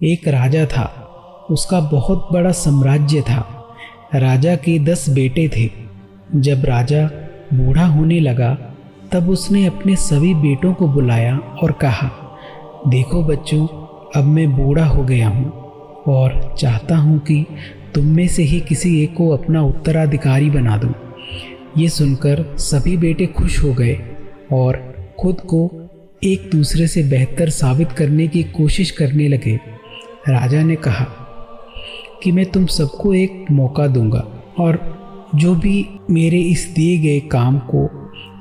एक राजा था, उसका बहुत बड़ा साम्राज्य था। राजा के 10 बेटे थे। जब राजा बूढ़ा होने लगा तब उसने अपने सभी बेटों को बुलाया और कहा, देखो बच्चों, अब मैं बूढ़ा हो गया हूँ और चाहता हूँ कि तुम में से ही किसी एक को अपना उत्तराधिकारी बना दूँ। ये सुनकर सभी बेटे खुश हो गए और खुद को एक दूसरे से बेहतर साबित करने की कोशिश करने लगे। राजा ने कहा कि मैं तुम सबको एक मौका दूंगा और जो भी मेरे इस दिए गए काम को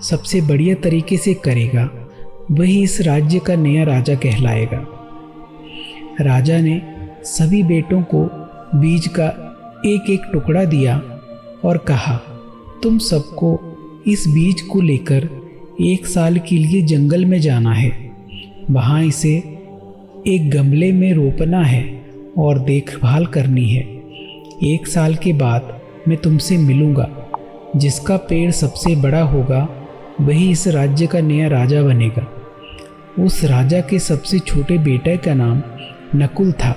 सबसे बढ़िया तरीके से करेगा वही इस राज्य का नया राजा कहलाएगा। राजा ने सभी बेटों को बीज का एक एक टुकड़ा दिया और कहा, तुम सबको इस बीज को लेकर 1 साल के लिए जंगल में जाना है। वहाँ इसे एक गमले में रोपना है और देखभाल करनी है। 1 साल के बाद मैं तुमसे मिलूँगा। जिसका पेड़ सबसे बड़ा होगा वही इस राज्य का नया राजा बनेगा। उस राजा के सबसे छोटे बेटे का नाम नकुल था।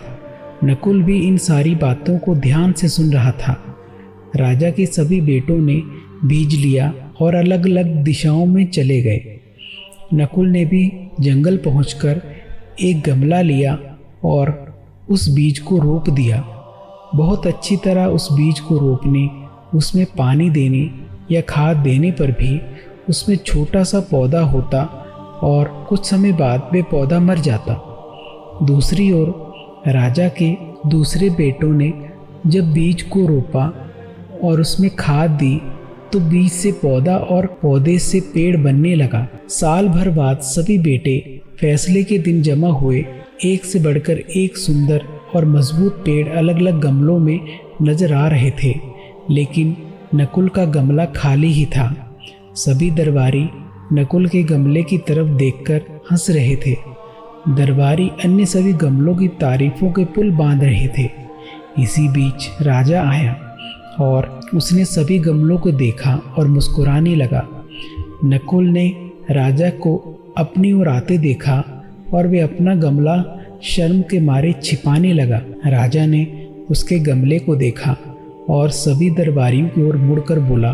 नकुल भी इन सारी बातों को ध्यान से सुन रहा था। राजा के सभी बेटों ने बीज लिया और अलग अलग दिशाओं में चले गए। नकुल ने भी जंगल पहुंचकर एक गमला लिया और उस बीज को रोप दिया। बहुत अच्छी तरह उस बीज को रोपने, उसमें पानी देने या खाद देने पर भी उसमें छोटा सा पौधा होता और कुछ समय बाद वे पौधा मर जाता। दूसरी ओर राजा के दूसरे बेटों ने जब बीज को रोपा और उसमें खाद दी तो बीज से पौधा और पौधे से पेड़ बनने लगा। साल भर बाद सभी बेटे फैसले के दिन जमा हुए। एक से बढ़कर एक सुंदर और मजबूत पेड़ अलग अलग गमलों में नजर आ रहे थे, लेकिन नकुल का गमला खाली ही था। सभी दरबारी नकुल के गमले की तरफ देखकर हंस रहे थे। दरबारी अन्य सभी गमलों की तारीफों के पुल बांध रहे थे। इसी बीच राजा आया और उसने सभी गमलों को देखा और मुस्कुराने लगा। नकुल ने राजा को अपनी ओर आते देखा और वे अपना गमला शर्म के मारे छिपाने लगा। राजा ने उसके गमले को देखा और सभी दरबारियों की ओर मुड़कर बोला,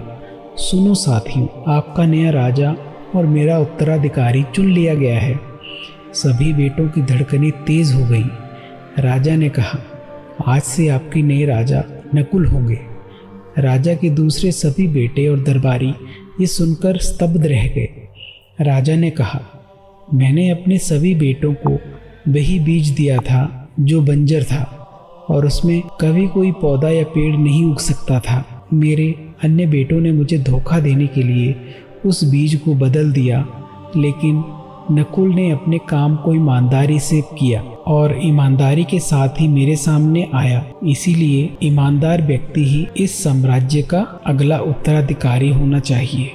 सुनो साथियों, आपका नया राजा और मेरा उत्तराधिकारी चुन लिया गया है। सभी बेटों की धड़कनें तेज हो गईं। राजा ने कहा, आज से आपके नए राजा नकुल होंगे। राजा के दूसरे सभी बेटे और दरबारी ये सुनकर स्तब्ध रह गए। राजा ने कहा, मैंने अपने सभी बेटों को वही बीज दिया था जो बंजर था और उसमें कभी कोई पौधा या पेड़ नहीं उग सकता था। मेरे अन्य बेटों ने मुझे धोखा देने के लिए उस बीज को बदल दिया, लेकिन नकुल ने अपने काम को ईमानदारी से किया और ईमानदारी के साथ ही मेरे सामने आया। इसीलिए ईमानदार व्यक्ति ही इस साम्राज्य का अगला उत्तराधिकारी होना चाहिए।